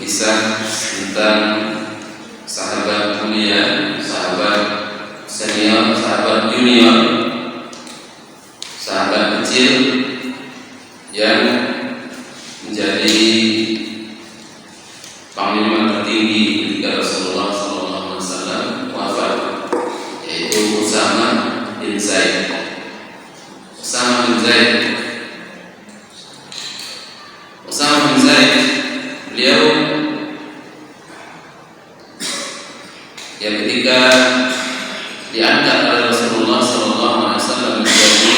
berkisah tentang sahabat mulia, sahabat senior, sahabat junior, sahabat kecil yang menjadi panglima tertinggi ketika Rasulullah SAW wafat, yaitu Usama bin Zaid. Usama bin Zaid, beliau yang ketika diangkat oleh Rasulullah SAW menjadi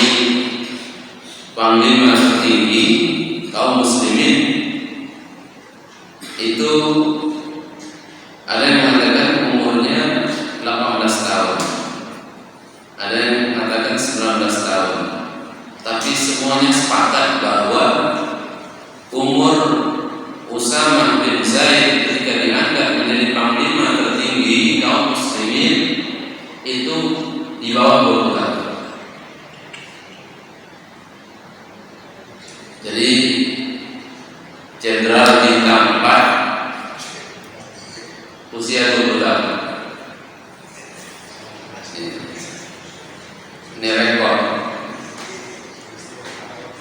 panglima tertinggi kaum muslimin, itu ada yang mengatakan umurnya 18 tahun, ada yang mengatakan 19 tahun, tapi semuanya sepakat bahwa umur Usama bin Zaid ketika diangkat menjadi panglima tertinggi kaum muslimin itu di bawah 20 tahun. Jadi jenderal bintang 4 usia 20 tahun. Ini rekor.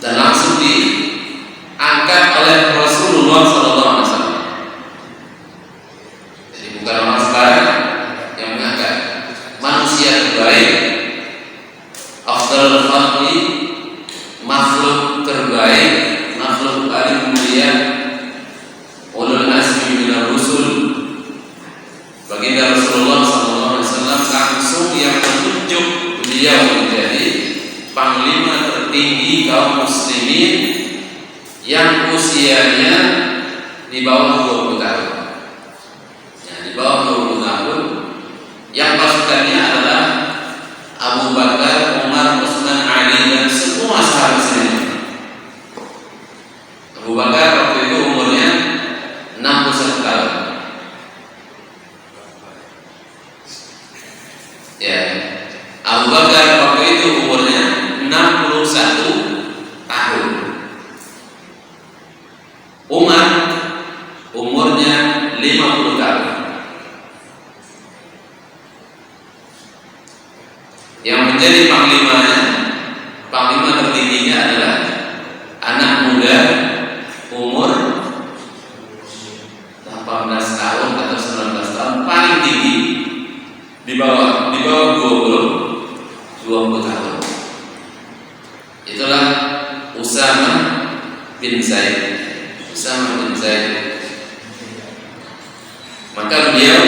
Dan langsung diangkat oleh Rasulullah SAW. Jadi bukan orang sembarang yang mengangkat, manusia terbaik, afdalul khalqi, makhluk terbaik, makhluk paling mulia, ulul azmi minar rusul, baginda Rasulullah SAW langsung yang menunjuk beliau menjadi panglima tertinggi kaum muslimin yang usianya di bawah 20 tahun. Ya, di bawah 20 tahun, yang pasukannya adalah Abu Bakar, Umar, Utsman, Ali, dan semua sahabat senior. Abu Bakar waktu itu umurnya 61 tahun. Ya, Abu Bakar waktu itu umurnya 61 tahun. Umar umurnya 50 tahun. Yang menjadi panglima tertingginya adalah anak muda umur 18 tahun atau 19 tahun, paling tinggi di bawah 20 tahun. Itulah Usama bin Zaid. Maka beliau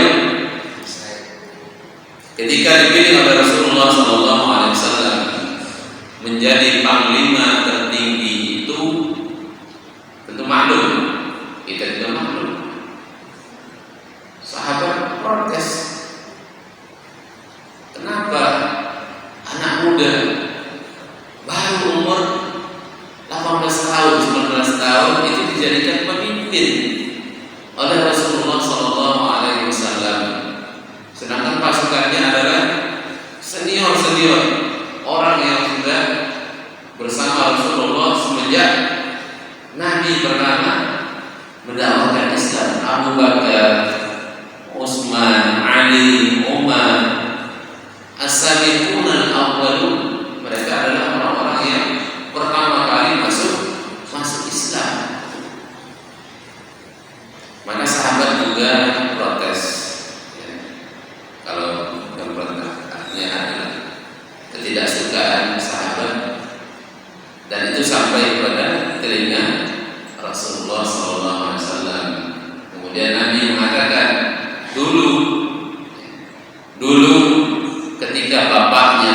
ketika dipilih oleh Rasulullah SAW menjadi panglima tertinggi itu tentu maklum, kita juga maklum. Sahabat protes, kenapa anak muda baru umur 18 tahun, 19 tahun itu dijadikan pemimpin oleh Rasulullah SAW, sedangkan pasukannya adalah senior orang yang sudah bersama Rasulullah semenjak Nabi pertama mendakwahkan Islam. Abu Bakar, Utsman, Ali, Umar, as-sabiqun al-awwalun, mereka adalah orang-orang yang pertama kali masuk Islam. Maka sahabat juga protes. Ya. Kalau protesnya adalah ketidaksukaan sahabat, dan itu sampai kepada telinga Rasulullah SAW. Kemudian Nabi mengatakan, dulu ketika bapaknya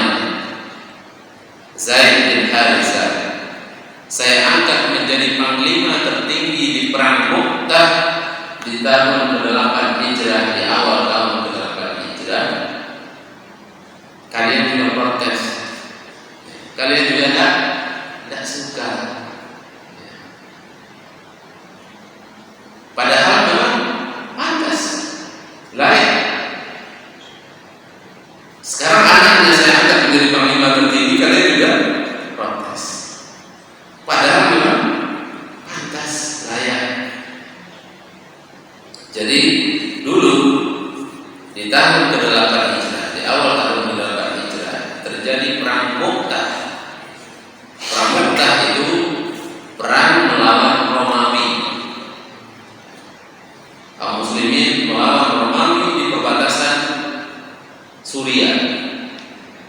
Zaid bin Harithah saya angkat menjadi panglima tertinggi di perang Mu'tah di tahun ke-8 Hijrah, di awal tahun ke-8 Hijrah, kalian juga protes, kalian juga tidak suka. Padahal memang pantas, layak. Sekarang anaknya saya angkat menjadi panglima tertinggi, kalian juga protes. Padahal memang pantas, layak. Jadi dulu di tahun ke-8 Hijrah, di awal tahun ke-8 Hijrah terjadi perang Mu'tah. Perang Mu'tah itu perang melawan Romawi. Kaum muslimin melawan Romawi di perbatasan Suriah.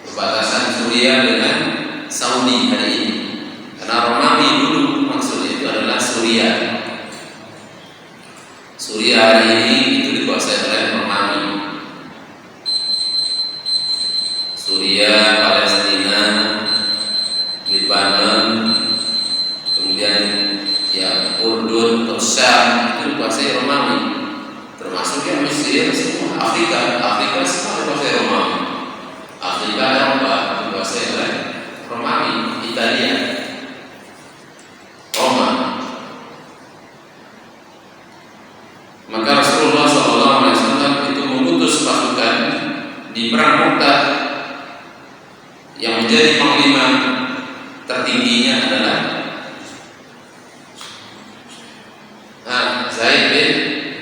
Perbatasan Suriah dengan Saudi hari ini. Karena Romawi dulu maksudnya itu adalah Suriah. Suriah hari ini itu dikuasai oleh Romawi. Suriah, Palestina, Lebanon, kemudian ya Urdun atau Syam itu dikuasai Romawi. Termasuk yang Mesir, semua Afrika semua dikuasai Romawi. Afrika Eropa dikuasai oleh Romawi, Italia, Roma. Maka Rasulullah SAW itu mengutus pasukan di perang Mu'tah yang menjadi panglima tertingginya adalah Zaid bin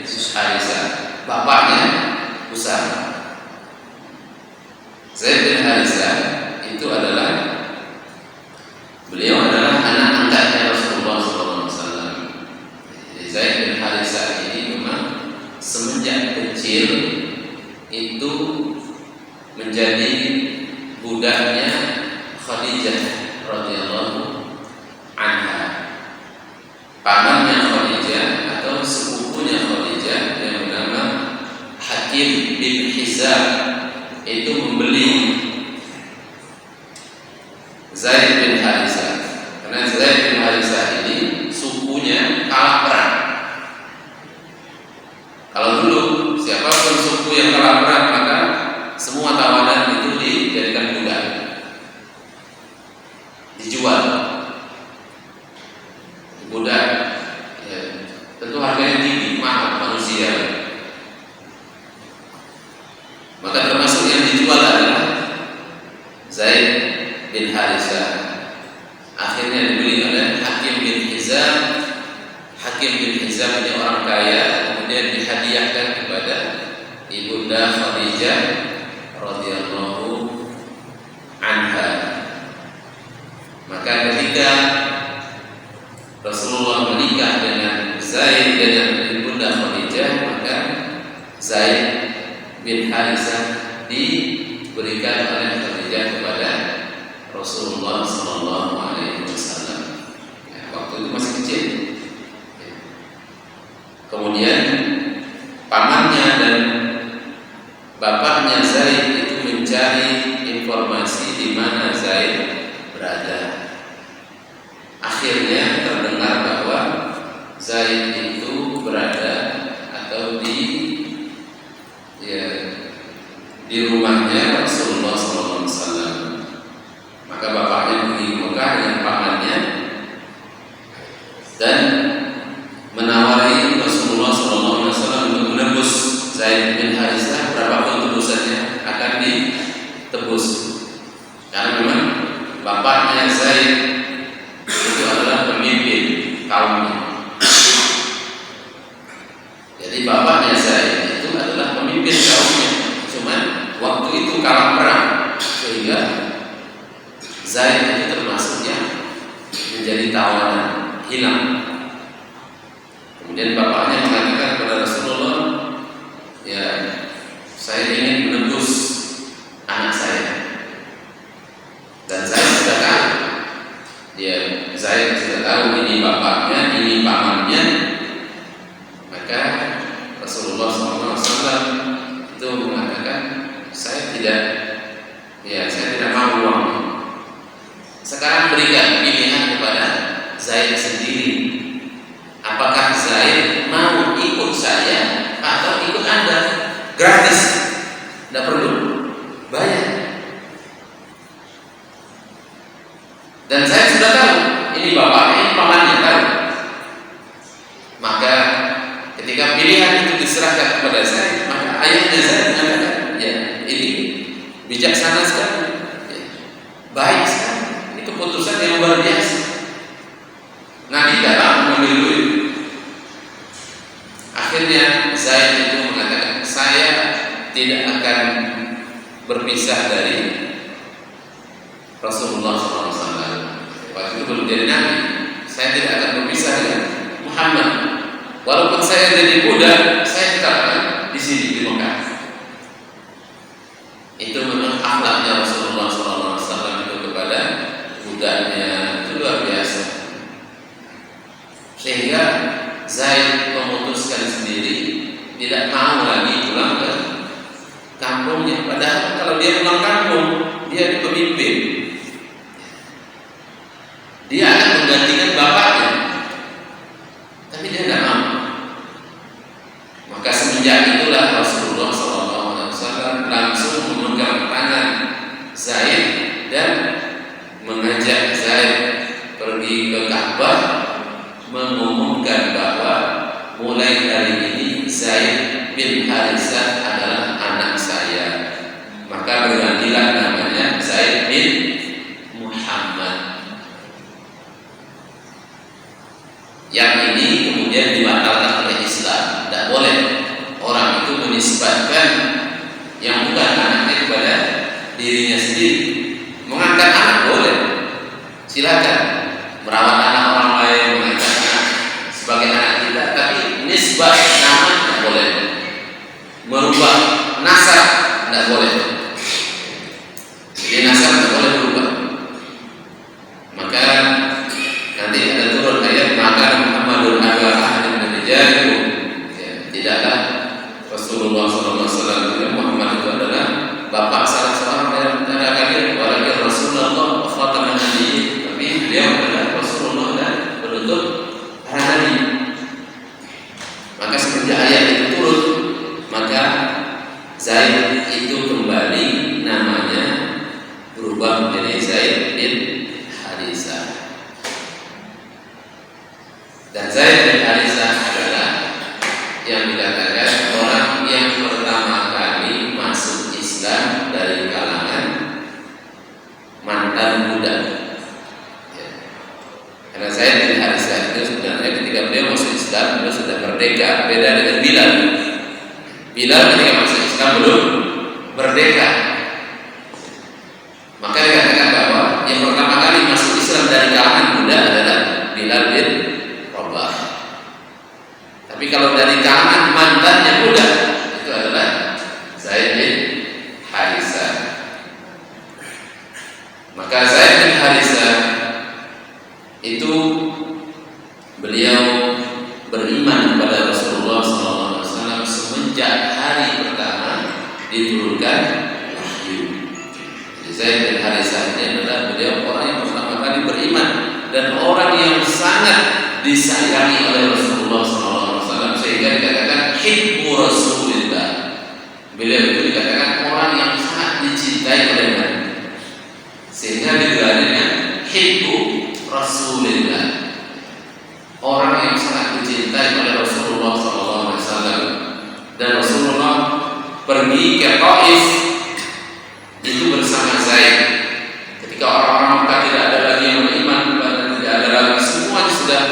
Harisah, bapaknya Usama. Zaid bin Harisah itu adalah beliau adalah anak angkatnya Rasulullah SAW. Jadi Zaid bin Harisah ini memang semenjak kecil itu menjadi budaknya Khadijah radhiyallahu anha, pamannya Khadijah atau sepupunya Khadijah yang bernama Hakim bin Hizam itu membeli Zaid bin Harisah. Karena Zaid bin Harisah ini sukunya kalah perang. Kalau dulu siapapun suku yang kalah perang maka semua tawanan itu dijadikan budak, dijual. Budak ya, tentu harganya tinggi, mahal, manusia. Maka termasuk yang dijual adalah Zaid bin Harisah. Akhirnya dibeli oleh Hakim bin Hizam. Hakim bin Hizam ini orang kaya, kemudian dihadiahkan kepada ibunda Khadijah radhiyallahu anha. Maka ketika Rasulullah menikah dengan Zaid dengan ibunda Khadijah, maka Zaid bin Harisah diberikan oleh Khadijah kepada Rasulullah Sallallahu Alaihi Wasallam. Ya, waktu itu masih kecil. Ya. Kemudian pamannya dan bapaknya Zaid itu mencari informasi di mana Zaid berada. Akhirnya terdengar bahwa Zaid itu berada atau di rumahnya Rasulullah SAW. Maka bapaknya pergi ke Mekah dengan pamannya dan menawari Rasulullah SAW untuk menebus Zaid bin Harisah. Berapapun tebusannya akan ditebus. Karena memang bapaknya Zaid itu adalah pemimpin kaumnya. Jadi bapaknya Zaid itu adalah pemimpin kaumnya. Cuman waktu itu kalah perang sehingga Zaid itu termasuk yang menjadi tawanan, hilang. Kemudian bapaknya mengatakan kepada Rasulullah, ya saya ingin menebus anak saya. Dan Zaid sudah tahu. Zaid sudah tahu ini bapaknya, ini pamannya. Maka Rasulullah SAW itu mengatakan, saya tidak mau uangnya. Sekarang berikan pilihan kepada Zaid sendiri. Apakah Zaid mau ikut saya atau ikut Anda? Gratis, tidak perlu bayar. Dan saya sudah tahu ini bapaknya, ini pamannya tahu. Maka ketika pilihan itu diserahkan kepada Zaid, maka ayahnya Zaid mengatakan, ya ini bijaksana sekali, ya, baik sekali. Ini keputusan yang luar biasa. Nabi dalam mengambil duit. Akhirnya Zaid itu mengatakan, saya tidak akan berpisah dari Rasulullah SAW. Waktu itu belum jadi Nabi. Saya tidak akan berpisah dengan Muhammad. Walaupun saya jadi budak, saya tetap akan di sini di Mekah. Itu memang akhlaknya Rasulullah SAW itu kepada budaknya, itu luar biasa. Sehingga Zaid memutuskan sendiri tidak mau lagi pulang ke kampungnya. Padahal kalau dia pulang kampung, dia pemimpin. Dia akan menggantikan bapaknya, tapi dia tidak mau. Maka semenjak itulah Rasulullah SAW langsung memegang tangan Zaid dan mengajak Zaid pergi ke Ka'bah, mengumumkan bahwa mulai hari ini Zaid bin Haritsah adalah anak saya. Maka bergantilah namanya Zaid bin Muhammad. Yang ini kemudian dibatalkan oleh Islam. Tidak boleh orang itu menisbatkan yang bukan anaknya kepada dirinya sendiri. Mengangkat anak boleh, silakan. Merawat anak orang lain, mengangkat anak sebagai anak kita, tapi nisbat nama tidak boleh. Merubah nasab tidak boleh. Jadi nasab tidak boleh berubah. Maka nanti ada turun ayat, maka Muhammadun aba ahadin min rijalikum. Tidaklah Rasulullah SAW Muhammad itu adalah bapak salah seorang dari antara kalian, walaupun Rasulullah khataman nabiyyin, tapi beliau adalah Rasulullah dan penutup para nabi. Maka semenjak ayat itu turun, maka Zaid itu kembali namanya berubah menjadi Zaid bin Haritsah. Dan Zaid bin Haritsah adalah yang dikatakan orang yang pertama kali masuk Islam dari kalangan mantan budak. Ya. Karena Zaid bin Haritsah itu sebenarnya ketika beliau masuk Islam, beliau sudah merdeka. Beda dengan Bilal. Bilal ketika masuk Islam belum merdeka. Maka dikatakan bahwa yang pertama kali masuk Islam dari kalangan budak adalah Bilal bin Rabah. Tapi kalau dari kalangan mantannya budak, itu adalah Zaid bin Haritsah. Maka Zaid bin Haritsah itu beliau beriman kepada Rasulullah SAW semenjak hari pertama diturunkan wahyu. Jadi Zaid bin Haritsah ini adalah beliau orang yang pertama kali beriman dan orang yang sangat disayangi oleh Rasulullah SAW, sehingga dikatakan hibbu Rasulillah. Beliau itu dikatakan orang yang sangat dicintai oleh Nabi, sehingga digelarinya hibbu Rasulillah, orang yang sangat dicintai oleh Rasulullah SAW. Dan Rasulullah pergi ke Taif itu bersama Zaid. Ketika orang-orang Mekah tidak ada lagi yang beriman, tidak ada lagi, semua sudah.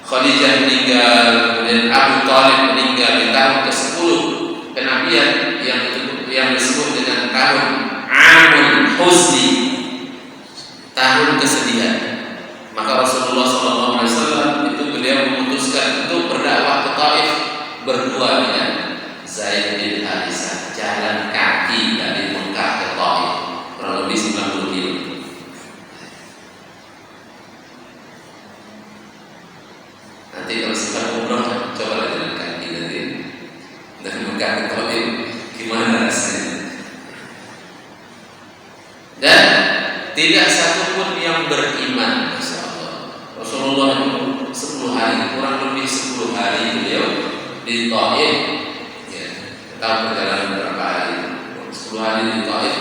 Khadijah meninggal, kemudian Abu Thalib meninggal di tahun ke-10 kenabian yang disebut dengan tahun Amul Huzni, tahun kesedihan. Maka Rasulullah SAW itu beliau memutuskan untuk berdakwah ke Taif berdua dengan Zaid bin Haritsah, jalan kaki dari Mekah ke Taif, kurang lebih 90 km. Nanti kalau sempat umroh, coba jalan kaki nanti dari Mekah ke Taif, gimana rasanya? Dan tidak satupun yang beriman, Masya Allah. Rasulullah itu 10 hari, kurang lebih 10 hari beliau di Taif. Ya, tahu perjalanan berapa hari? 10 hari di Taif.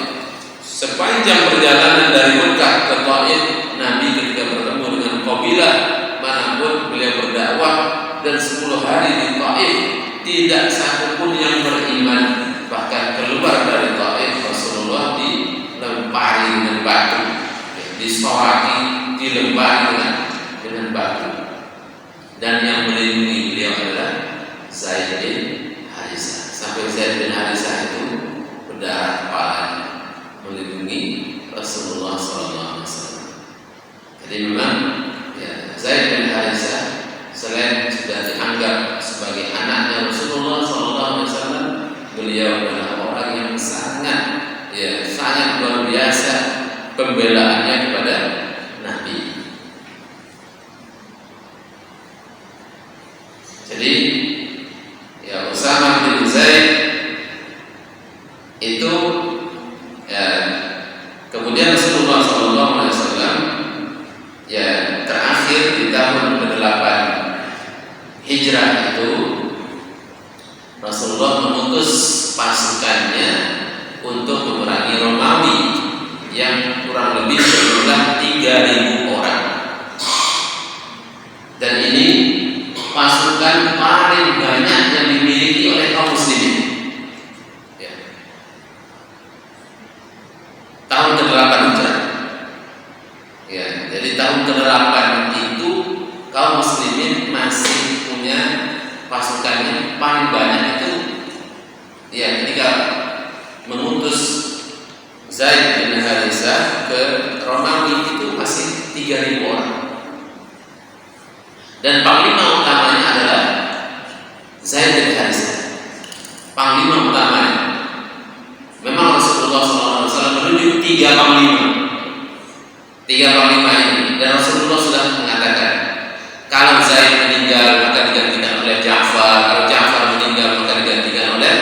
Sepanjang perjalanan dari Mekah ke Taif, Nabi ketika bertemu dengan kabilah manapun beliau berdakwah, dan 10 hari di Taif tidak satupun yang beriman. Bahkan keluar dari Taif Rasulullah dilempari dengan batu, disoraki, dilempari dengan batu. Dan yang melindungi beliau adalah Zaid Zaid bin Harisah. Sampai Zaid bin Harisah itu berdarah kepalanya melindungi Rasulullah SAW. Jadi memang ya, Zaid bin Harisah selain sudah dianggap sebagai anaknya Rasulullah SAW, beliau adalah orang yang sangat luar biasa pembelaannya kepada Nabi. Jadi ya Usamah bin Zaid itu ya, kemudian Rasulullah SAW ya terakhir di tahun ke-8 Hijrah itu Rasulullah mengutus pasukannya untuk memerangi Romawi yang kurang lebih berjumlah 3.000 orang. Dan ini pasukan paling banyak yang dimiliki oleh kaum muslimin. Ya. Tahun ke-8 Hijrah. Ya, jadi tahun ke-8 itu kaum muslimin masih punya pasukannya paling banyak itu. Ya, ketika mengutus Zaid bin Harisah ke Romawi itu masih 3.000 orang. Dan panglima utamanya adalah Zaid bin Harisah. Panglima utamanya. Memang Rasulullah SAW menunjuk 3 panglima. 3 panglima ini. Dan Rasulullah sudah mengatakan, kalau Zaid meninggal maka digantikan oleh Ja'far. Kalau Ja'far meninggal maka digantikan oleh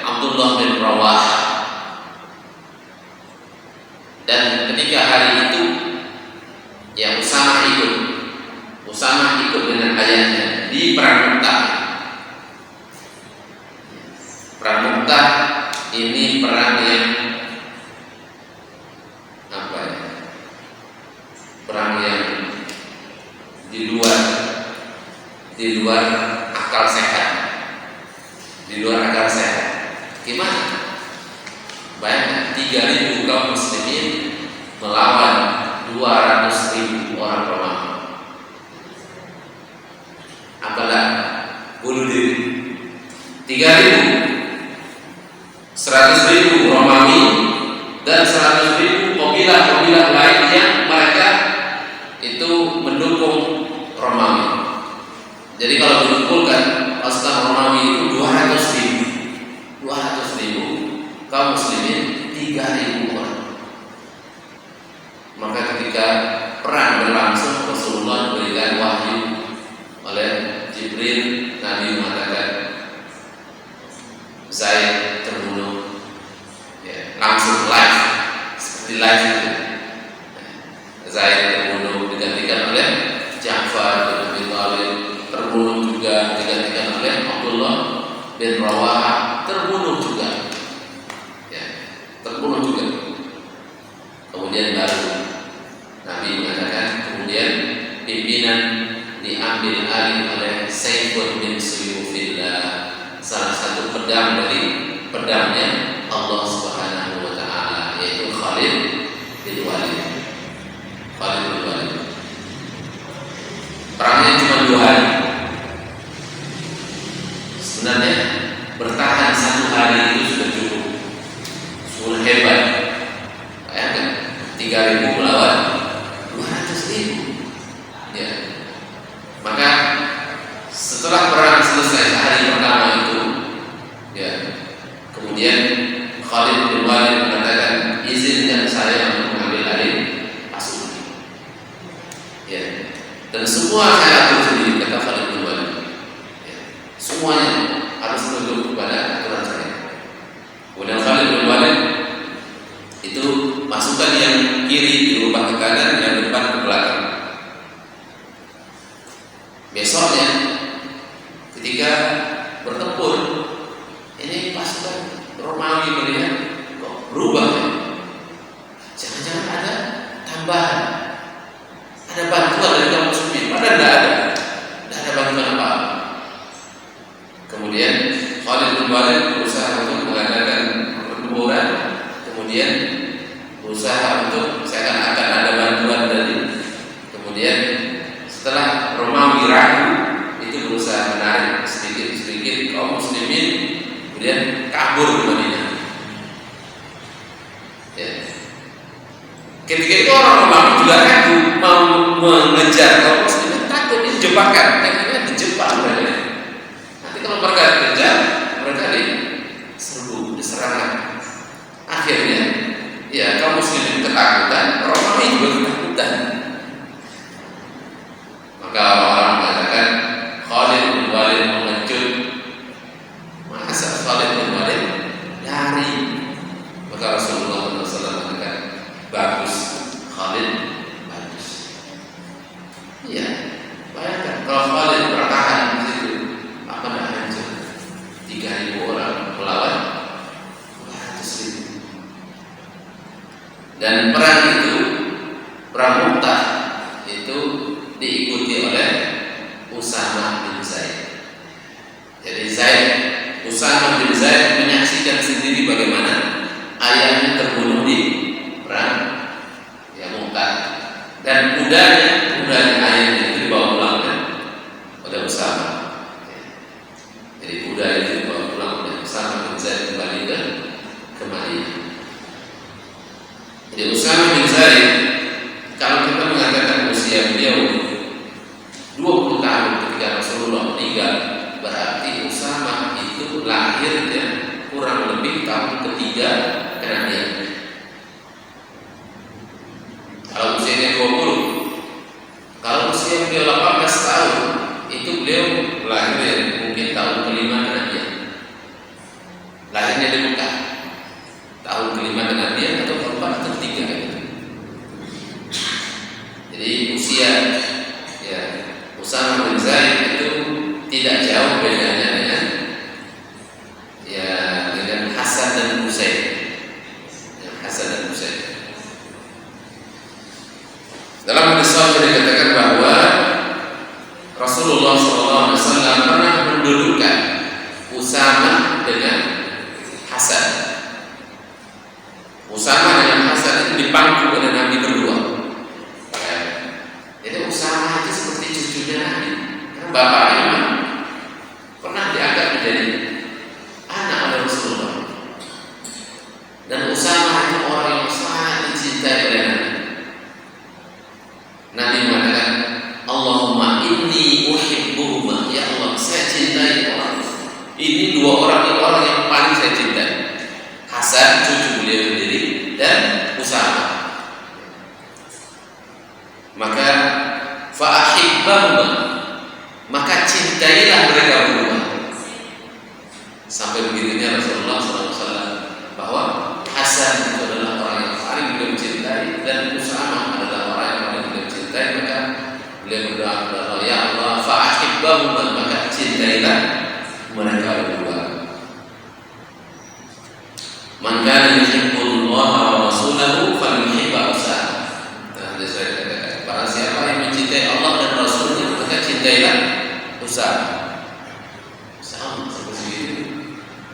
Abdullah bin Rawahah. Dan ketika hari itu ya Usamah ikut dengan ayahnya di Perang Mu'tah. Perang Mu'tah ini perang yang perang yang di luar akal sehat. Gimana? Bayangkan 3.000 kaum muslimin melawan 200.000 orang Romawi. Apalah bunuh diri 3.000, 100.000 Romawi dan 100.000 kabilah lain yang mereka itu mendukung Romawi. Jadi kalau dikumpulkan pasukan Romawi itu 200.000 kaum muslimin 3.000 orang. Maka ketika perang berlangsung Rasulullah diberikan wahyu oleh Jibril. Nabi mengatakan Zaid terbunuh ya, langsung live seperti live itu. Zaid terbunuh digantikan oleh Ja'far bin Abi Thalib, terbunuh juga digantikan oleh Abdullah bin Rawahah, terbunuh juga. Kemudian baru Nabi mengatakan, kemudian pimpinan diambil alih oleh Saifun min Suyufillah, salah satu pedang dari pedangnya Allah Subhanahu wa taala, yaitu Khalid bin Walid. Perangnya cuma 2 hari. Sebenarnya bertahan 1 hari itu sudah cukup. Sudah hebat. Bayangkan 3.000 melawan 200.000. Ya. Maka setelah perang selesai hari pertama itu, ya, kemudian Khalid bin Walid mengatakan, izinkan saya untuk mengambil alih pasukan. Ya. Dan semua saya atur sendiri, kata Khalid bin Walid. Ya. Semuanya harus tunduk kepada aturan saya. Kemudian Khalid bin Walid itu pasukan yang kiri dirubah ke kanan, yang depan ke belakang. Besoknya ketika bertempur, ini pasukan Romawi melihat kok berubah. Jangan-jangan ada tambahan, ada bantuan dari kaum muslimin. Padahal tidak ada bantuan apa-apa. Kemudian Khalid bin Walid berusaha untuk mengadakan pertempuran. Kemudian berusaha untuk saya akan ada bantuan dari. Kemudian setelah Romawi ragu, itu berusaha menarik sedikit kaum muslimin, kemudian kabur ke Madinah. Ya. Ketika itu orang Romawi juga ragu mau mengejar kaum muslimin, takut ini jebakan, akhirnya dijebak mereka. Nanti kalau mereka kejar, mereka diserbu, diserang. Akhirnya, ya kaum muslimin ketakutan, Romawi juga ketakutan. Maka orang mengatakan Khalid bin Walid mengecut. Masa Khalid bin Walid lari? Maka Rasulullah SAW mengatakan bagus, Khalid bagus. Iya, bayangkan kalau Khalid bertahan di situ, apa dah hancur? 3.000 orang melawan 400.000. Dan perang itu, perang Mu'tah itu diikuti oleh Usamah bin Zaid. Jadi Usamah bin Zaid menyaksikan sendiri bagaimana ayahnya terbunuh di perang Mu'tah, dan kudanya ayahnya itu dibawa pulang oleh Usamah. Jadi kuda itu dibawa pulang oleh Usamah bin Zaid kembali ke Madinah. Jadi Usamah bin Zaid, kalau kita mengatakan usia beliau 20 tahun ketika Rasulullah meninggal, berarti Usamah itu lahirnya kurang lebih tahun ketiga kenabian. Kalau usianya 20, kalau usia beliau 18 tahun, itu beliau lahirnya mungkin tahun kelima kenabian. Lahirnya di Mekah, tahun kelima kenabian atau keempat atau ketiga gitu. Jadi usia ya Usamah bin Zaid itu tidak jauh bedanya dengan Hasan dan Husain. Hasan dan Husain. Dalam hadis sahih dikatakan bahwa Rasulullah SAW pernah mendudukkan Usamah dengan Hasan. Usamah dengan Hasan itu dipangku oleh Nabi berdua. Jadi Usamah itu seperti cucunya Nabi, karena bapaknya pernah dianggap menjadi anak oleh Rasulullah. Dan Usamah itu orang yang sangat dicintai oleh Nabi. Nabi mengatakan, Allahumma inni uhibbuhuma, ya Allah, saya cintai orang ini. Dua orang ini orang yang paling saya cintai, Hasan cucu beliau sendiri dan Usamah. Maka fa'ahibbahuma, maka cintailah mereka berdua. Sampai begitunya Rasulullah SAW bahwa Hasan itu adalah orang yang paling beliau cintai dan Usamah adalah orang yang paling beliau cintai. Maka beliau berdoa, ya Allah, fa'ahibbahuma, maka cintailah mereka berdua. Man kana yuhibbullaha wa rasulahu falyuhibba Usamah. Saya katakan, barang siapa yang mencintai Allah dan Rasulnya, maka cintailah Usamah. Sama seperti itu.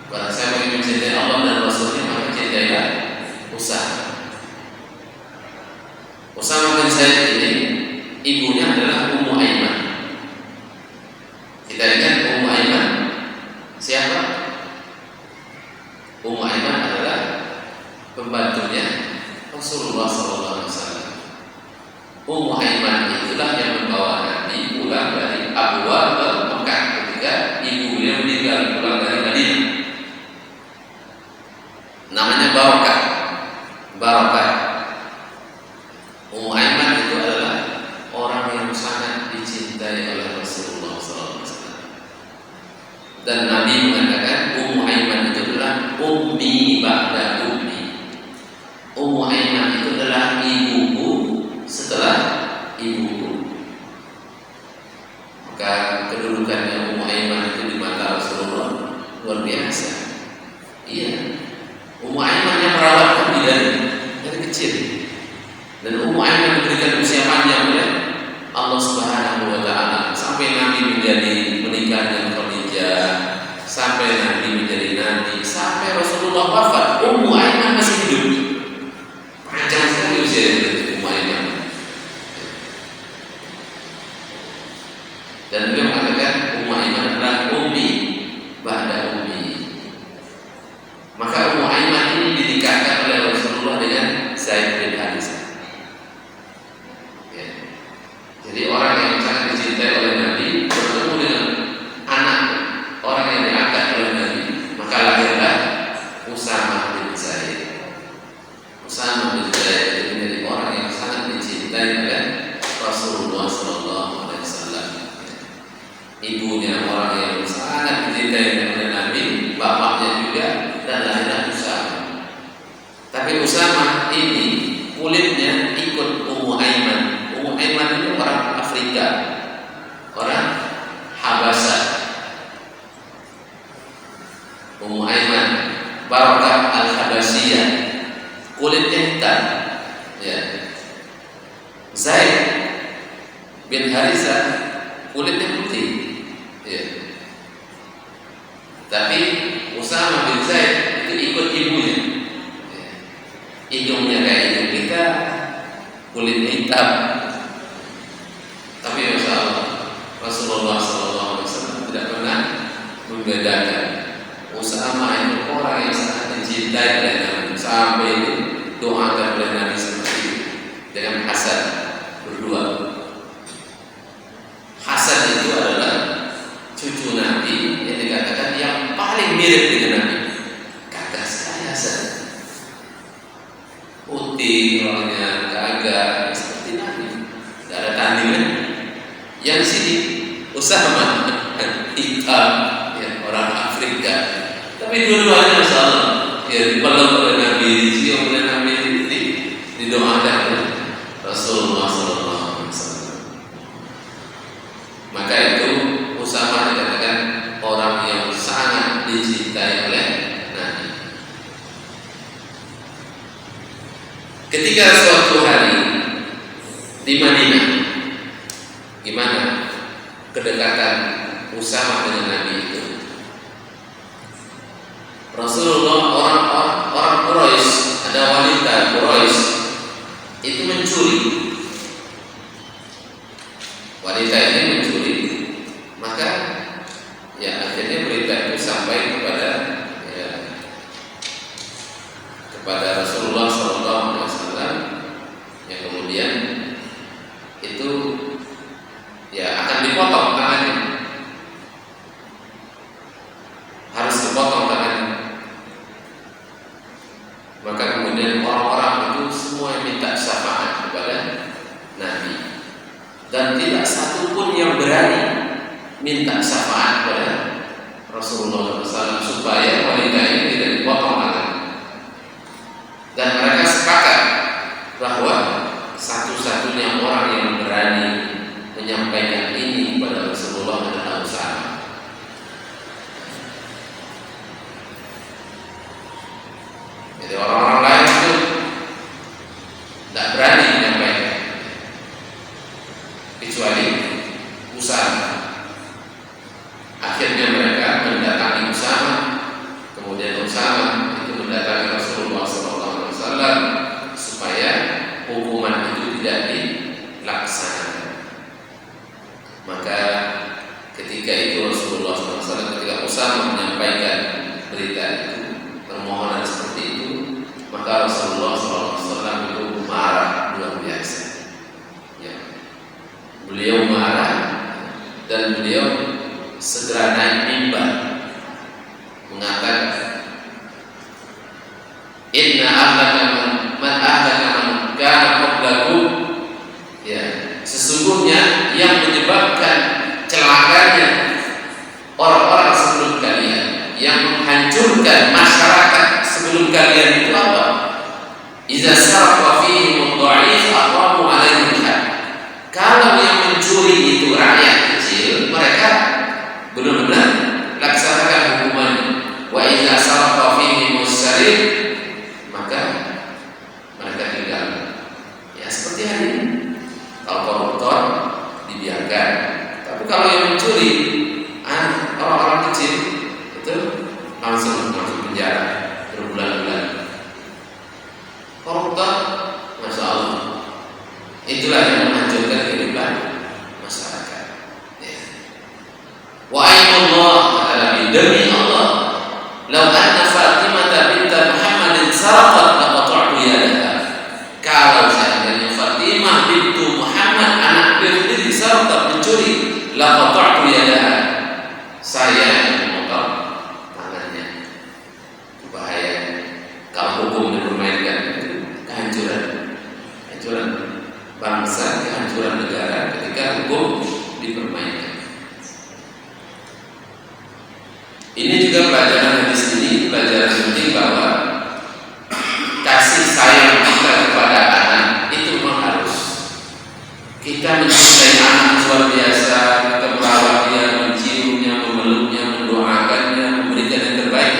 Barang siapa yang mencintai Allah dan Rasulnya, maka cintailah Usamah. Usamah bin Zaid ini ibunya adalah Ummu Aiman. Kita ingat Ummu Aiman siapa? Ummu Aiman adalah pembantunya Rasulullah SAW. Ummu Aiman itulah yang membawa Nabi pulang dari Abwa ke Mekah ketika ibunya meninggal, pulang dari Madinah. Namanya Barakah. Ummu Aiman itu adalah orang yang sangat dicintai oleh Rasulullah SAW. Dan Nabi mengatakan Ummu Aiman itu adalah ummi ba'da ummi. Ummu Aiman itu adalah ibuku setelah ibuku. Maka kedudukannya Ummu Aiman itu di mata Rasulullah luar biasa. Iya, Ummu Aiman yang merawat Nabi dari kecil, dan Ummu Aiman diberikan usia panjang oleh Allah Subhanahu wa Ta'ala sampai Nabi menikah dengan Khadijah, sampai Nabi menjadi nabi, sampai Rasulullah wafat, Ummu Aiman masih hidup. Panjang sekali usia Ummu Aiman. Dan beliau mengatakan Ummu Aiman adalah ummi ba'da ummi. Ummu Aiman, Barakah Al-Habasyiyah, kulitnya hitam, ya. Zaid bin Harisah, kulitnya putih, ya. Tapi Usama bin Zaid itu ikut ibunya, ya. Hidungnya kayak hidung kita, kulitnya hitam. Tapi Masya Allah, Rasulullah SAW tidak pernah membedakan. Usama itu orang yang sangat mencintai oleh Nabi, sampai itu doakan oleh Nabi seperti itu dengan Hasan berdua. Hasan itu adalah cucu Nabi yang dikatakan yang paling mirip dengan Nabi. Kakak saya Hasan, putih orangnya, gagah seperti Nabi, tidak ada tandingan. Yang sini Usama hitam, ya, orang Afrika. Tapi dua-duanya Masya Allah, ya, dipeluk oleh Nabi, dicium oleh Nabi, didoakan oleh Rasulullah SAW. Maka itu Usama dikatakan orang yang sangat dicintai oleh Nabi. Ketika suatu hari di Madinah, gimana kedekatan Usama dengan Nabi itu? Rasulullah, orang Quraisy, ada wanita Quraisy itu mencuri. Wanita ini mencuri, maka ya akhirnya berita itu sampai kepada Rasulullah SAW, yang kemudian itu ya akan dipotong tangannya, harus dipotong tangannya. Maka kemudian orang-orang itu semua minta syafaat kepada Nabi, dan tidak satu pun yang berani minta syafaat kepada Rasulullah SAW supaya wanita ini tidak dipotong tangan. Dan mereka sepakat bahwa satu-satunya orang yang berani menyampaikan ini kepada Rasulullah adalah Usama. Jadi orang-orang lain itu tidak berani menyampaikan, kecuali Usama. Akhirnya mereka mendatangi Usama, kemudian Usama itu mendatangi Rasulullah SAW supaya hukuman itu tidak dilaksanakan. Maka ketika itu Rasulullah SAW, ketika Usama menyampaikan berita itu, permohonan seperti itu, maka Rasulullah SAW itu marah luar biasa. Ya. Beliau marah dan beliau segera naik mimbar mengatakan, Inna ahlaka man ahlaka man kana qablakum, ya, sesungguhnya yang menyebabkan celakanya orang-orang sebelum kalian, yang menghancurkan masyarakat sebelum kalian itu apa? Iza sarafa fihim ad-dha'if aqamu 'alaihi al-had. Kalau yang mencuri itu rakyat kecil, mereka benar-benar laksanakan hukumannya. Wa iza sarafa fihim as-sarif, maka mereka tinggal. Ya seperti hari ini. Kalau koruptor dibiarkan, tapi kalau yang mencuri orang-orang kecil itu langsung masuk penjara berbulan-bulan. Koruptor, Masya Allah, itulah yang menghancurkan kehidupan masyarakat. Ya. Wa ayyullah, kata Nabi, demi Allah, lau anna Fatimah binta Muhammadin sarafat laqata'tu yadaha. Kalau seandainya Fatimah bintu Muhammad anak beliau sarafat mencuri, laqata'tu yadaha, saya yang memotong tangannya. Bahaya kalau hukum dipermainkan, itu kehancuran bangsa, kehancuran negara ketika hukum dipermainkan. Ini juga pelajaran hadis ini, pelajaran penting bahwa kasih sayang kita kepada anak itu memang harus. Kita mencintai anak luar biasa, kita merawat dia, menciumnya, memeluknya, mendoakannya, memberikan yang terbaik.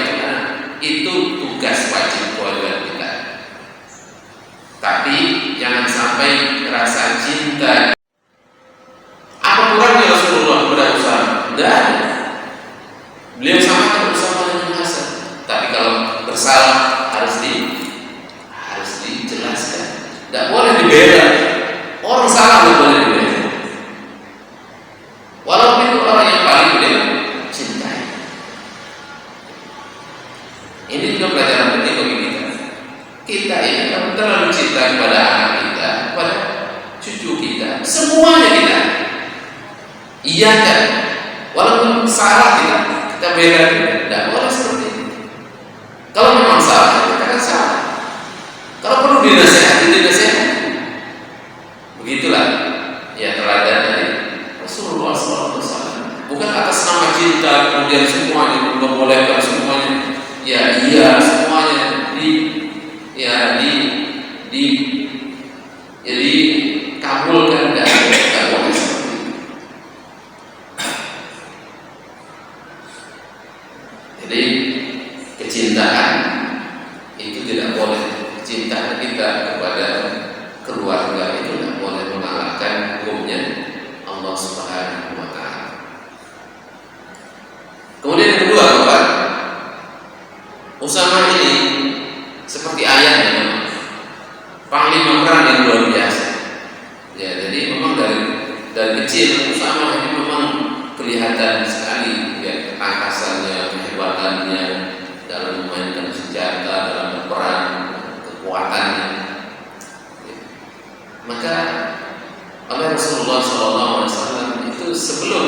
Ini juga pelajaran penting bagi kita. Kita ini terlalu cinta kepada anak kita, kepada cucu kita, semuanya kita. Iya kan? Walaupun salah kita bela, tidak boleh seperti itu. Kalau memang salah, kita akan salah. Kalau perlu dinasihati, dinasihati. Begitulah ya teladan dari Rasulullah SAW. Bukan atas nama cinta kemudian semuanya membolehkan semuanya. Ya iya semuanya dikabulkan dan tidak boleh seperti itu. Jadi kecintaan itu tidak boleh. Cinta kita kepada keluarga itu tidak boleh mengalahkan hukumnya Allah Subhanahu wa Ta'ala. Kemudian yang kedua, Bapak, Usama ini seperti ayahnya, panglima perang yang luar biasa. Ya, jadi memang dari kecil Usama ini memang kelihatan sekali ya ketangkasannya, kehebatannya dalam memainkan senjata, dalam berperang, kekuatannya. Ya. Maka oleh Rasulullah SAW itu sebelum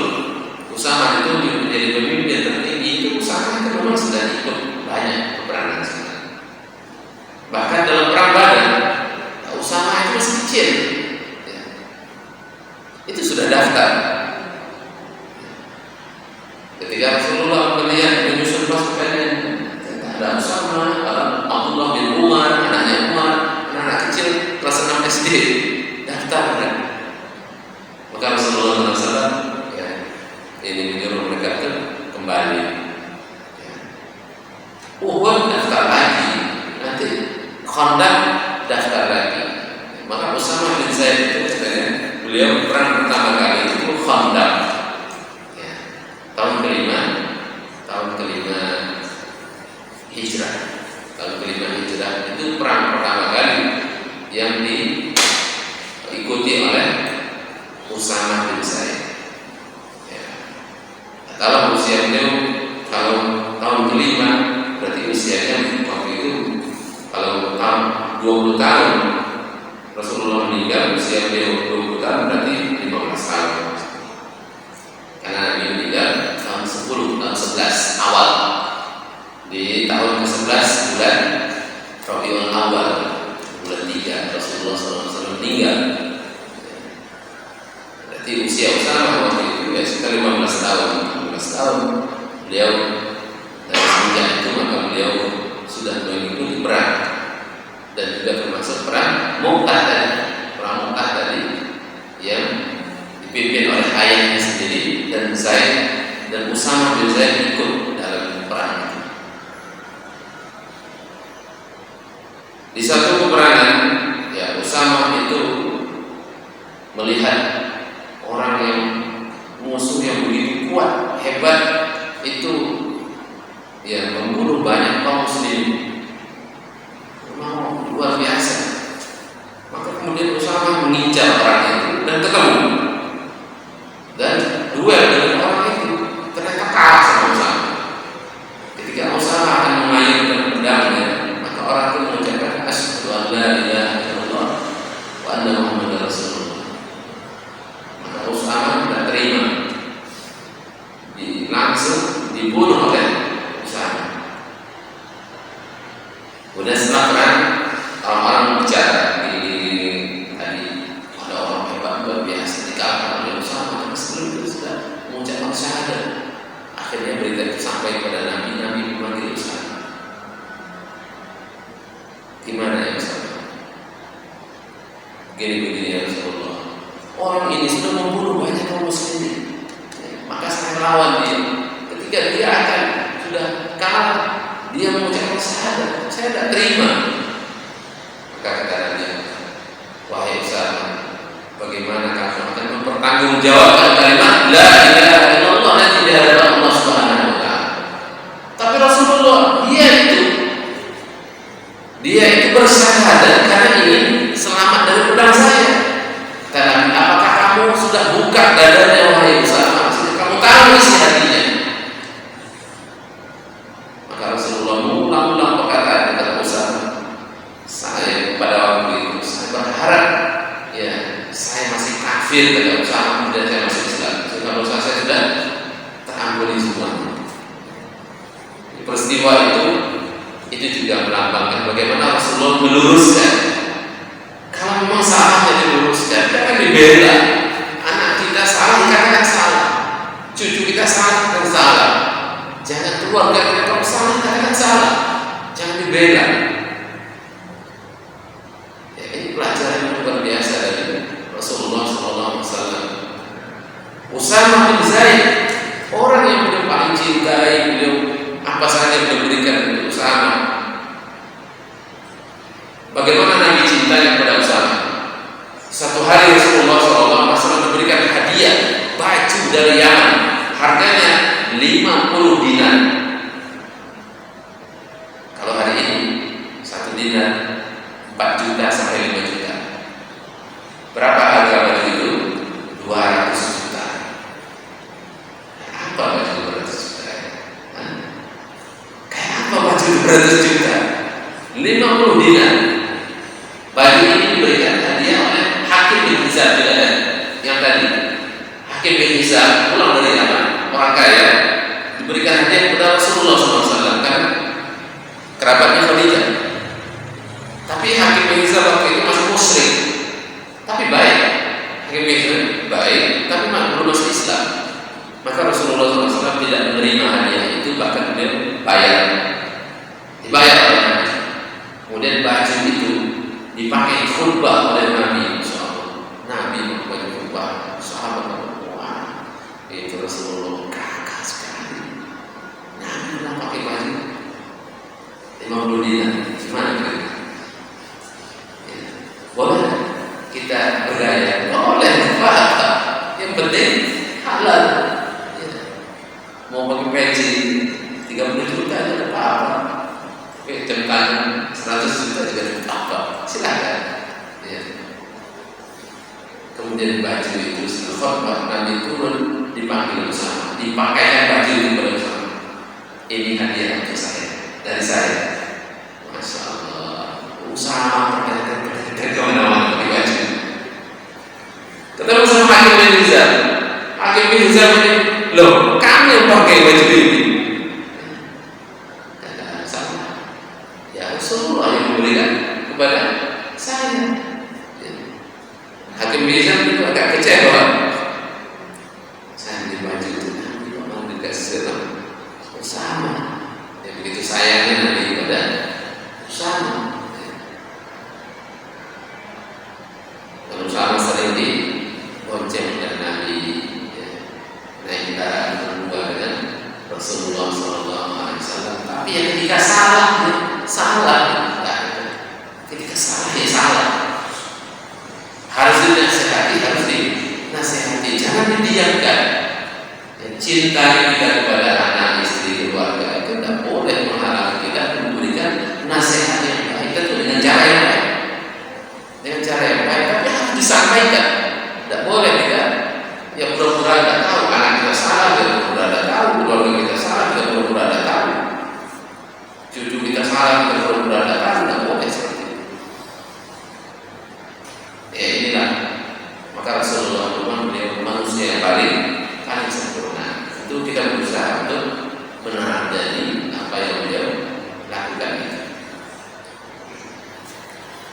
Usama itu menjadi pemimpin tertinggi, itu Usama itu memang sudah ikut banyak peperangan sebenarnya. Bahkan dalam perang Badar, Usama itu masih kecil, ya. Itu sudah daftar. Ketika Rasulullah menyusun pasukannya, ada Usama, Abdullah bin Umar, anaknya Umar, anak kecil kelas 6 SD, daftar. Kan? Maka Rasulullah SAW ya, ini menyuruh mereka kembali. Uhud daftar lagi, nanti Khandaq daftar lagi. Maka Usama bin Zaid itu katanya beliau perang pertama kali itu Khandaq, ya, tahun kelima hijrah. Tahun kelima hijrah itu perang pertama kali yang diikuti oleh Usama bin Zaid. Ya. Kalau usia beliau kalau tahun kelima berarti usianya waktu itu kalau tahun 20 tahun Rasulullah meninggal, usia beliau 20 tahun berarti 15 tahun. Karena Nabi meninggal tahun 10, tahun 11 awal. Di tahun ke-11 bulan Rabiul Awal, bulan 3 Rasulullah SAW meninggal. Berarti usia Usama waktu itu ya sekitar 15 tahun. 15 tahun beliau dari semenjak itu maka beliau sudah mengikuti perang dan juga termasuk perang Mu'tah tadi, perang Mu'tah tadi yang dipimpin oleh ayahnya sendiri dan Zaid dan Usama bin Zaid ikut dalam perang itu. Di satu peperangan ya Usama itu melihat orang yang musuh yang begitu kuat, hebat itu ya membunuh banyak kaum muslimin, memang luar biasa. Maka kemudian Usama mengincar orang itu dan ketemu dan duel dengan orang itu, ternyata kalah sama Usama. Ketika Usama akan mengajukan pedangnya, maka orang itu mengucapkan asyhadu an la ilaha illallah wa anna muhammadar rasulullah. Maka Usama tidak terima, langsung dibunuh oleh Usama. Kemudian setelah perang, orang-orang bicara tadi ada orang hebat luar biasa dikalahkan oleh Usama. Karena sebelum itu sudah mengucapkan syahadat. Akhirnya berita itu sampai kepada Nabi memanggil Usama. Gimana ya Usama? Begini ya Rasulullah. Orang ini sudah membunuh banyak kaum muslimin. Maka saya lawan dia. Ketika dia akan sudah kalah, dia mengucapkan syahadat, saya tidak terima. Maka kata Nabi, wahai Usama, bagaimana kamu akan mempertanggungjawabkan kalimat la ilaha illallah dan tidak ada Allah Subhanahu wa Ta'ala? Tapi Rasulullah dia itu bersyahadat karena ingin selamat dari pedang saya. Kata Nabi, apakah kamu sudah buka dadanya wahai Usama? Kamu tahu isi hatinya. Maka Rasulullah mengulang-ulang perkataan kata Usama. Saya pada waktu itu saya berharap ya saya masih kafir kata Usama, kemudian saya masih Islam. Kalau saya sudah terampuni semuanya. Peristiwa itu juga melambangkan bagaimana Rasulullah meluruskan. Kalau memang salahnya diluruskan, jangan dibela. Anak kita salah dikatakan salah, cucu kita salah dan salah. Jangan keluarga kita kalau salah dikatakan salah, jangan dibela. Ya, ini pelajaran yang luar biasa dari Rasulullah SAW. Usama bin Zaid, orang yang beliau paling cintai, beliau apa saja beliau berikan untuk Usama. Bagaimana Nabi cintanya kepada Usama? Satu hari Rasulullah SAW memberikan hadiah baju dari Yaman, harganya 50 dinar. Kalau hari ini 1 dinar 4 juta sampai 5 juta. Berapa harga baju itu? 200 juta. Apa baju 200 juta? Kayak apa baju 200 juta? 50 dinar. Baju ini diberikan hadiah oleh Hakim bin Hizam yang tadi. Hakim bin Hizam pulang dari Yaman, orang kaya, diberikan hadiah kepada Rasulullah SAW kan kerabatnya Khadijah. Tapi Hakim bin Hizam waktu itu masih musyrik, tapi baik. Hakim bin Hizam baik, tapi belum masuk Islam. Maka Rasulullah SAW tidak menerima hadiah itu, bahkan beliau dibayar oleh Nabi. Kemudian baju itu dipakai khutbah oleh Nabi SAW. Nabi melakukan khutbah, sahabat wah, itu Rasulullah gagah sekali. Nabi bilang pakai baju 50 dinar, gimana kan? Ya. Boleh kita bergaya? Boleh, Pak. Yang penting halal. Ya. Mau pakai peci 30 juta itu tidak apa-apa. Centang 100 juta juga tidak apa, silakan. Ya. Kemudian baju itu setelah khutbah Nabi turun, dipanggil Usama, dipakaikan baju itu kepada Usama. Ini hadiah untuk saya, dari saya. Masya Allah, Usama pergi kemana-mana pakai baju. Ketemu sama Hakim bin Hizam. Hakim bin Hizam ini, loh, kamu yang pakai baju ini. Rasulullah yang memberikan kepada saya. Hakim bin Hizam itu agak kecewa. Saya beli baju itu Nabi mau dikasih Usama. Ya begitu sayangnya Nabi kepada Usama. Dan Usama sering dibonceng dan Nabi naik kendaraan berdua dengan Rasulullah SAW. Tapi yang ketika salah, ketika salah ya salah, harus dinasihati, jangan didiamkan. Cinta kita kepada anak, istri, keluarga itu tidak boleh menghalangi kita memberikan nasihat yang baik itu dengan cara yang baik, tapi harus disampaikan. Tidak boleh kita yang pura-pura tidak tahu, anak kita salah kita pura-pura tidak tahu, keluarga kita salah kita pura-pura tidak tahu, cucu kita salah kita pura-pura tidak tahu. Tidak boleh seperti itu. Ya inilah, maka Rasulullah beliau manusia yang paling sempurna. Itu kita berusaha untuk meneladani apa yang beliau lakukan itu.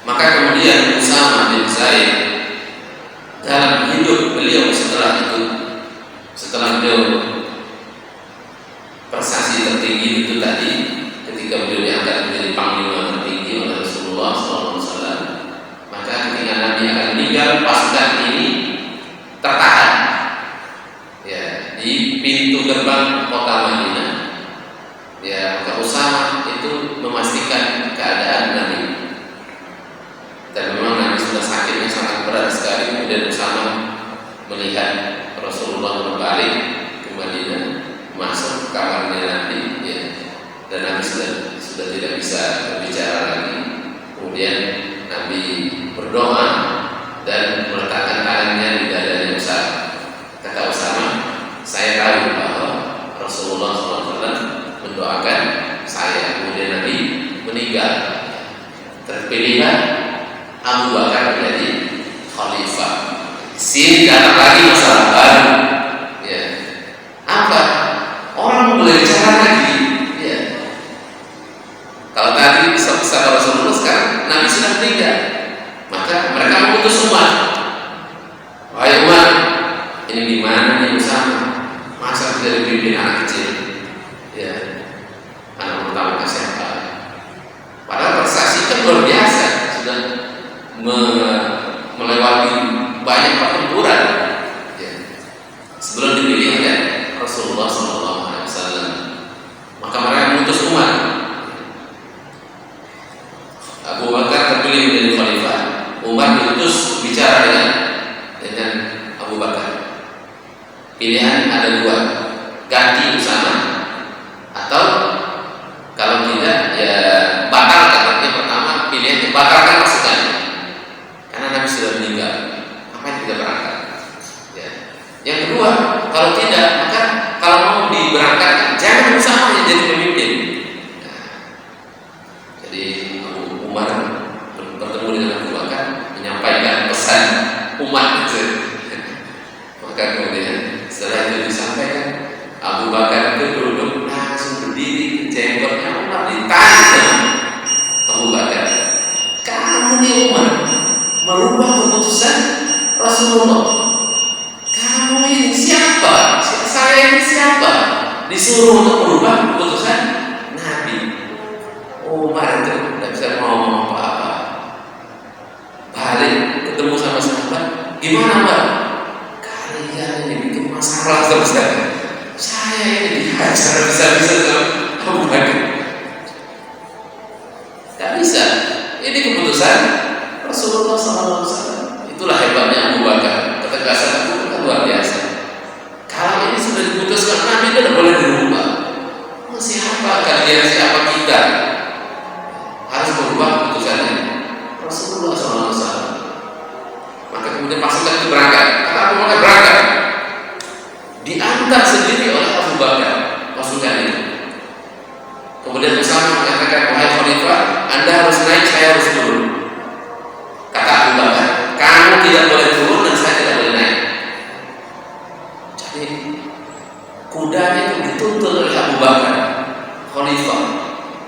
Maka kemudian Usama bin Zaid dalam hidup beliau setelah beliau prestasi tertinggi itu tadi, ketika beliau diangkat menjadi panglima tertinggi oleh Rasulullah SAW, maka ketika Nabi akan meninggal, pasukan ini tertahan ya di pintu gerbang kota Madinah. Ya, maka Usama itu memastikan keadaan Nabi. Dan memang Nabi sudah sakitnya sangat berat sekali. Kemudian Usama melihat Rasulullah berbalik ke Madinah, masuk ke kamarnya Nabi, ya. Dan Nabi sudah tidak bisa berbicara lagi. Kemudian Nabi berdoa dan meletakkan tangannya di dadanya Usama. Kata Usama, saya tahu bahwa Rasulullah SAW mendoakan saya saya. Kemudian Nabi meninggal, terpilihlah Abu Bakar menjadi khalifah. Sini datang lagi masalah baru. Ya. Apa? Orang mulai bicara lagi. Ya. Kalau tadi bisa Rasulullah, sekarang Nabi sudah meninggal, maka mereka mengutus Umar. Wahai Umar, ini gimana nih Usama? Masa bisa dipimpin anak kecil? Ya, anak pertama siapa? Padahal prestasi kan luar biasa, sudah melewati banyak pertempuran. Ya. Sebelum dipilih oleh Rasulullah SAW, maka mereka mengutus Umar. Abu Bakar terpilih menjadi khalifah. Umar diutus bicara dengan Abu Bakar. Pilihan ada dua, ganti Usama atau kalau tidak ya batalkan. Yang pertama pilihan batalkan pasukan, karena Nabi sudah meninggal. Apa yang kita berangkat? Ya. Yang kedua, kalau tidak, maka kalau mau diberangkatkan jangan Usama yang jadi pemimpin. Nah, jadi Umar bertemu dengan Abu Bakar, menyampaikan pesan umat itu. Maka kemudian setelah itu disampaikan, Abu Bakar itu duduk langsung berdiri, jenggotnya Umar ditanya Abu Bakar, kamu nih Umar merubah keputusan Rasulullah. Kamu ini siapa? Saya ini siapa? Disuruh untuk merubah keputusan Nabi. Umar itu tidak bisa ngomong apa-apa. Balik ketemu sama sahabat, gimana Pak? Kalian ini bikin masalah sebesar. Saya ini dihajar bisa-bisa sama Abu Bakar. Tidak bisa. Ini keputusan Rasulullah SAW. Itulah hebatnya Abu Bakar. Ketegasan Abu Bakar luar biasa. Kalau ini sudah diputuskan Nabi, tidak boleh dirubah. Siapa kalian? Siapa kita? Harus merubah keputusannya Rasulullah SAW. Maka kemudian pasukan itu berangkat. Kata Abu Bakar berangkat, diantar sendiri oleh Abu Bakar pasukan itu. Kemudian Usama mengatakan, wahai khalifah, Anda harus naik, saya harus turun. Kata Abu Bakar, kamu tidak boleh turun dan saya tidak boleh naik. Jadi kudanya itu dituntun oleh Abu Bakar, khalifah,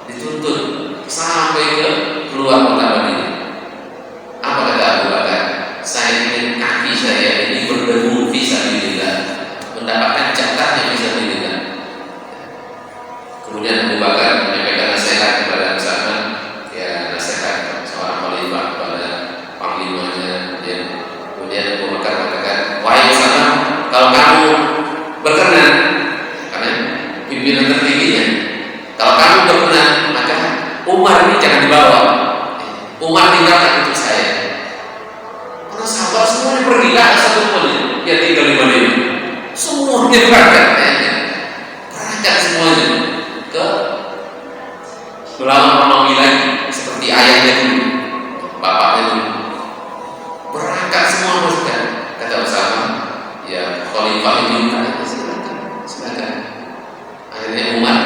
dituntun sampai ke keluar kota Madinah. Apa kata Abu Bakar? Saya ingin kaki saya ini berdebu fisabilillah, mendapatkan jatahnya fisabilillah. Kemudian Abu Bakar menyampaikan nasihat kepada Usama, ya nasihat seorang khalifah kepada panglimanya. Kemudian Abu Bakar mengatakan, wahai Usama, kalau kamu berkenan, karena pimpinan tertingginya, kalau kamu berkenan, maka Umar ini jangan dibawa. Umar tinggalkan untuk saya. Karena sahabat semuanya pergi, nggak ada satu pun yang tinggal di Madinah. Semuanya berangkat semuanya ke ulama Romawi lagi, seperti ayahnya dulu, bapaknya dulu. Berangkat semua pasukan. Kata Usama, ya khalifah ini silakan. Akhirnya Umar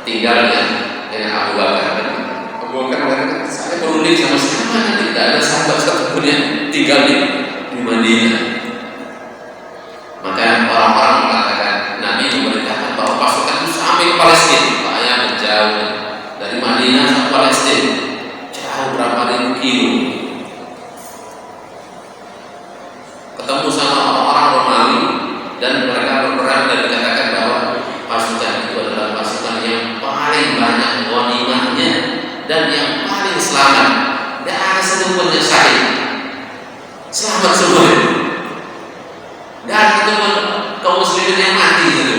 tinggal dengan Abu Bakar. Abu Bakar mengatakan, saya berunding sama siapa, nanti tidak ada sahabat satupun yang tinggal di Madinah. Maka orang-orang mengatakan Nabi memerintahkan bahwa pasukan itu sampai ke Palestina. Banyak jauh dari Madinah sampai Palestina, jauh berapa ribu kilo. Ketemu sama orang-orang Romawi dan mereka berperang dan dikatakan bahwa pasukan itu adalah pasukan yang paling banyak ghanimahnya dan yang paling selamat. Tidak ada satu pun yang syahid, selamat semua. Dan itu pun kaum muslimin yang mati gitu.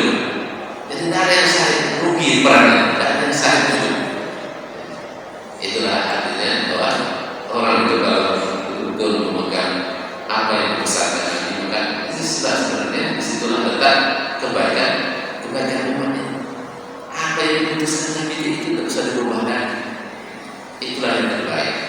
Jadi tidak ada yang syahid, rugi perang, tidak ada yang syahid itu. Itulah artinya bahwa orang itu kalau betul-betul memegang apa yang besar dan dimakan, itu sebenarnya disitulah letak kebaikan umatnya. Apa yang diputuskan Nabi itu tidak bisa dirubah lagi. Itulah yang terbaik.